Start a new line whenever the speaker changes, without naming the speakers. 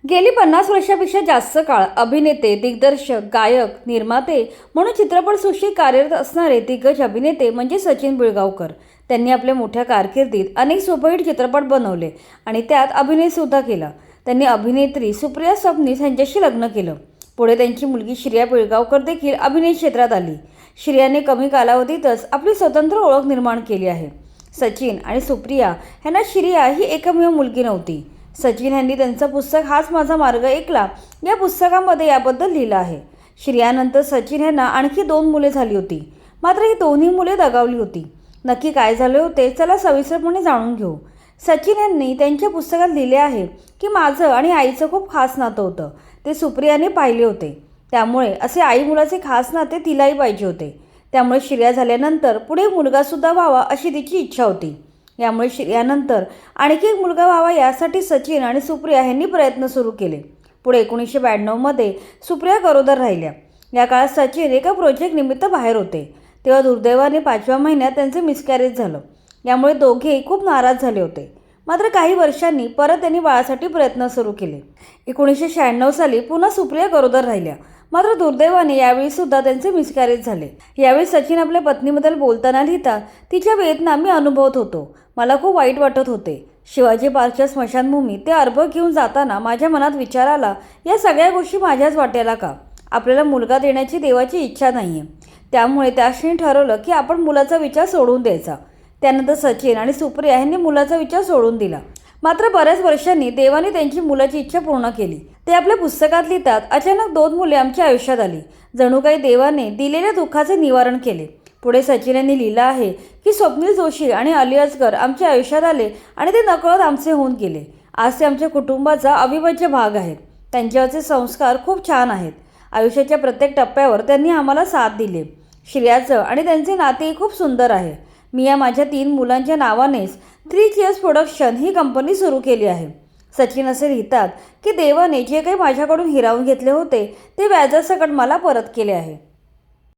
गेली 50 वर्षापेक्षा जास्त काळ अभिनेते, दिग्दर्शक, गायक, निर्माते म्हणून चित्रपटसृष्टीत कार्यरत असणारे दिग्गज अभिनेते म्हणजे सचिन पिळगावकर. त्यांनी आपल्या मोठ्या कारकिर्दीत अनेक सुपरहिट चित्रपट बनवले आणि त्यात अभिनयसुद्धा केला. त्यांनी अभिनेत्री सुप्रिया सबनीस यांच्याशी लग्न केलं. पुढे त्यांची मुलगी श्रिया पिळगावकर देखील अभिनय क्षेत्रात आली. श्रियाने कमी कालावधीतच आपली स्वतंत्र ओळख निर्माण केली आहे. सचिन आणि सुप्रिया यांना श्रिया ही एकमेव मुलगी नव्हती. सचिन यांनी त्यांचं पुस्तक हाच माझा मार्ग ऐकला या पुस्तकामध्ये याबद्दल लिहिलं आहे. श्रियानंतर सचिन यांना आणखी 2 मुले झाली होती. मात्र ही दोन्ही मुले दगावली होती. नक्की काय झाले होते चला सविस्तरपणे जाणून घेऊ. सचिन यांनी त्यांच्या पुस्तकात लिहिले आहे की माझं आणि आईचं खूप खास नातं होतं. ते सुप्रियाने पाहिले होते. त्यामुळे असे आई मुलाचे खास नाते तिलाही पाहिजे होते. त्यामुळे श्रिया झाल्यानंतर पुढे मुलगासुद्धा व्हावा अशी तिची इच्छा होती. यामुळे श्रियानंतर आणखी एक मुलगा व्हावा यासाठी सचिन आणि सुप्रिया यांनी प्रयत्न सुरू केले. पुढे 1992मध्ये सुप्रिया गरोदर राहिल्या. या काळात सचिन एका प्रोजेक्ट निमित्त बाहेर होते. तेव्हा दुर्दैवाने 5व्या महिन्यात त्यांचे मिसकॅरेज झालं. यामुळे दोघेही खूप नाराज झाले होते. मात्र काही वर्षांनी परत त्यांनी बाळासाठी प्रयत्न सुरू केले. 1996 साली पुन्हा सुप्रिया गरोदर राहिल्या. मात्र दुर्दैवाने यावेळीसुद्धा त्यांचे मिसकॅरेज झाले. यावेळी सचिन आपल्या पत्नीबद्दल बोलताना लिहितात, तिच्या वेदना मी अनुभवत होतो. मला खूप वाईट वाटत होते. शिवाजी पार्कच्या स्मशानभूमीत ते अर्भ घेऊन जाताना माझ्या मनात विचार आला, या सगळ्या गोष्टी माझ्याच वाट्याला का? आपल्याला मुलगा देण्याची देवाची इच्छा नाही आहे. त्यामुळे त्याक्षणी ठरवलं की आपण मुलाचा विचार सोडून द्यायचा. त्यानंतर सचिन आणि सुप्रिया यांनी मुलाचा विचार सोडून दिला. मात्र बऱ्याच वर्षांनी देवाने त्यांची मुलाची इच्छा पूर्ण केली. ते आपल्या पुस्तकात लिहितात, अचानक 2 मुले आमच्या आयुष्यात आली. जणू काही देवाने दिलेल्या दुःखाचे निवारण केले. पुढे सचिन यांनी लिहिलं आहे की स्वप्नील जोशी आणि अली असगर आमच्या आयुष्यात आले आणि ते नकळत आमचे होऊन गेले. आज ते आमच्या कुटुंबाचा अविभाज्य भाग आहेत. त्यांच्यावरचे संस्कार खूप छान आहेत. आयुष्याच्या प्रत्येक टप्प्यावर त्यांनी आम्हाला साथ दिली. श्रियाचं आणि त्यांचे नातेही खूप सुंदर आहे. मी या माझ्या 3 मुलांच्या नावानेच 3 चीअर्स प्रोडक्शन ही कंपनी सुरू केली आहे. सचिन असे लिहितात की देवाने जे काही माझ्याकडून हिरावून घेतले होते ते व्याजासकट मला परत केले आहे.